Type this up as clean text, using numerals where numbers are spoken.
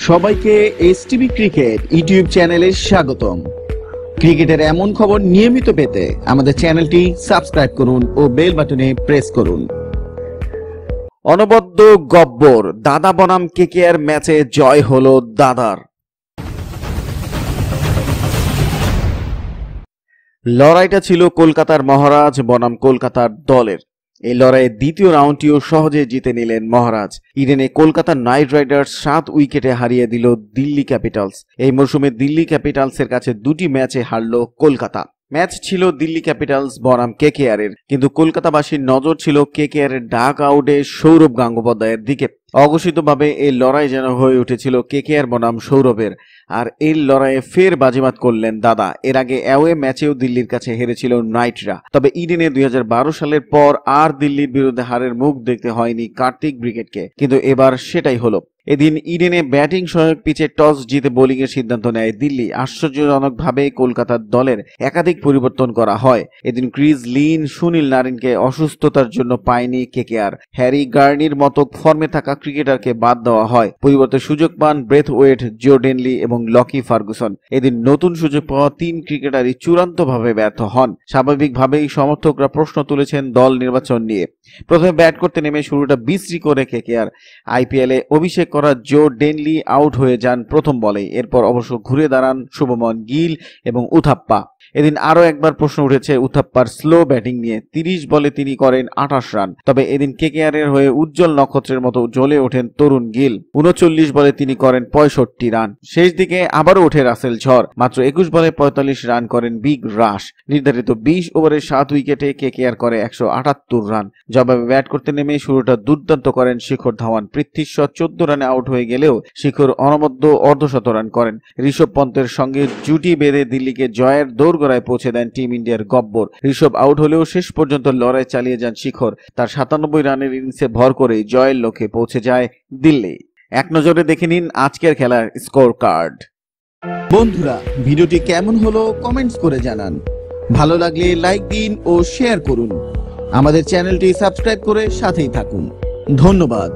সবাইকে STV cricket YouTube চ্যানেলে স্বাগতম। ক্রিকেটের এমন খবর নিয়মিত পেতে আমাদের চ্যানেলটি সাবস্ক্রাইব করুন ও বেল বাটনে প্রেস করুন। অনবদ্য গব্বর, দাদা বনাম কেকেআর ম্যাচে জয় হলো দাদার। লড়াইটা ছিল কলকাতার মহারাজ বনাম কলকাতার দলের। এই লড়াইয়ের দ্বিতীয় রাউন্ডটিও সহজে জিতে নিলেন মহারাজ। ইডেনে কলকাতা নাইট রাইডার্স 7 উইকেটে হারিয়ে দিল দিল্লি ক্যাপিটালস। এই মরশুমে দিল্লি ক্যাপিটালসের কাছে দুটি ম্যাচে হারল কলকাতা। ম্যাচ ছিল দিল্লি ক্যাপিটালস বনাম কেকেআর এর, কিন্তু কলকাতাবাসীর নজর ছিল কেকেআর এর ডাক আউটে সৌরভ গাঙ্গোপাধ্যায়ের দিকে। অঘোষিতভাবে এই লড়াই যেন হয়ে উঠেছিল কেকেআর বনাম সৌরভের, আর এই লড়াইয়ে ফের বাজিমাত করলেন দাদা। এর আগে অ্যাওয়ে ম্যাচেও দিল্লির কাছে হেরেছিল নাইটরা। তবে ইডেনে 2012 সালের পর আর দিল্লির বিরুদ্ধে হারের মুখ দেখতে হয়নি কার্তিক ব্রিগেডকে, কিন্তু এবার সেটাই হলো। এদিন ইডেনে ব্যাটিং সহায়ক পিচে টস জিতে বোলিং এর সিদ্ধান্ত নেয় দিল্লি। আশ্চর্যজনকভাবে কলকাতার দলের একাধিক পরিবর্তন করা হয়। এদিন ক্রিস লিন, সুনীল নারিনকে অসুস্থতার জন্য পায়নি কেকেআর। হ্যারি গার্নির মতো ফর্মে থাকা ক্রিকেটারকে বাদ দেওয়া হয়। পরিবর্তে সুযোগ পান ব্রেথওয়েট, জো ডেনলি এবং লকি ফার্গুসন। এদিন নতুন সুযোগ পাওয়া 3 ক্রিকেটারই চূড়ান্তভাবে ব্যর্থ হন। স্বাভাবিকভাবেই সমর্থকরা প্রশ্ন তুলেছেন দল নির্বাচন নিয়ে। প্রথমে ব্যাট করতে নেমে শুরুটা বিশ্রী করে কেকেআর। আইপিএলে অভিষেক করা জো ডেনলি আউট হয়ে যান প্রথম বলেই। এরপর অবশ্য ঘুরে দাঁড়ান শুভমন গিল এবং উথাপ্পা। এদিন আরো একবার প্রশ্ন উঠেছে উথাপ্পার স্লো ব্যাটিং নিয়ে। 30 বলে তিনি করেন 28 রান। তবে এদিন কেকেআর এর হয়ে উজ্জ্বল নক্ষত্রের মতো জ্বলে ওঠেন তরুণ গিল। 39 বলে তিনি করেন 65 রান। শেষ দিকে আবারও ওঠে রাসেল ঝড়। মাত্র 21 বলে 45 রান করেন বিগ রাশ। নির্ধারিত 20 ওভারে 7 উইকেটে কেকেআর করে 178 রান। জবাবে ব্যাট করতে নেমে শুরুটা দুর্দান্ত করেন শিখর ধাওয়ান। পৃথ্বী শ 14 রানে আউট হয়ে গেলেও শিখর অনবদ্য অর্ধশত রান করেন। ঋষভ পন্তের সঙ্গে জুটি বেঁধে দিল্লিকে জয়ের দোরগোড়ায় পৌঁছে দেন টিম ইন্ডিয়ার গব্বর। ঋষভ আউট হলেও শেষ পর্যন্ত লড়াই চালিয়ে যান শিখর। তার 97 রানের ইনিংসে ভর করেই জয়ের লক্ষ্যে পৌঁছে যায় দিল্লি। এক নজরে দেখে নিন আজকের খেলার স্কোর কার্ড। বন্ধুরা, ভিডিওটি কেমন হলো কমেন্টস করে জানান। ভালো লাগলে লাইক দিন ও শেয়ার করুন। আমাদের চ্যানেলটি সাবস্ক্রাইব করে সাথেই থাকুন। ধন্যবাদ।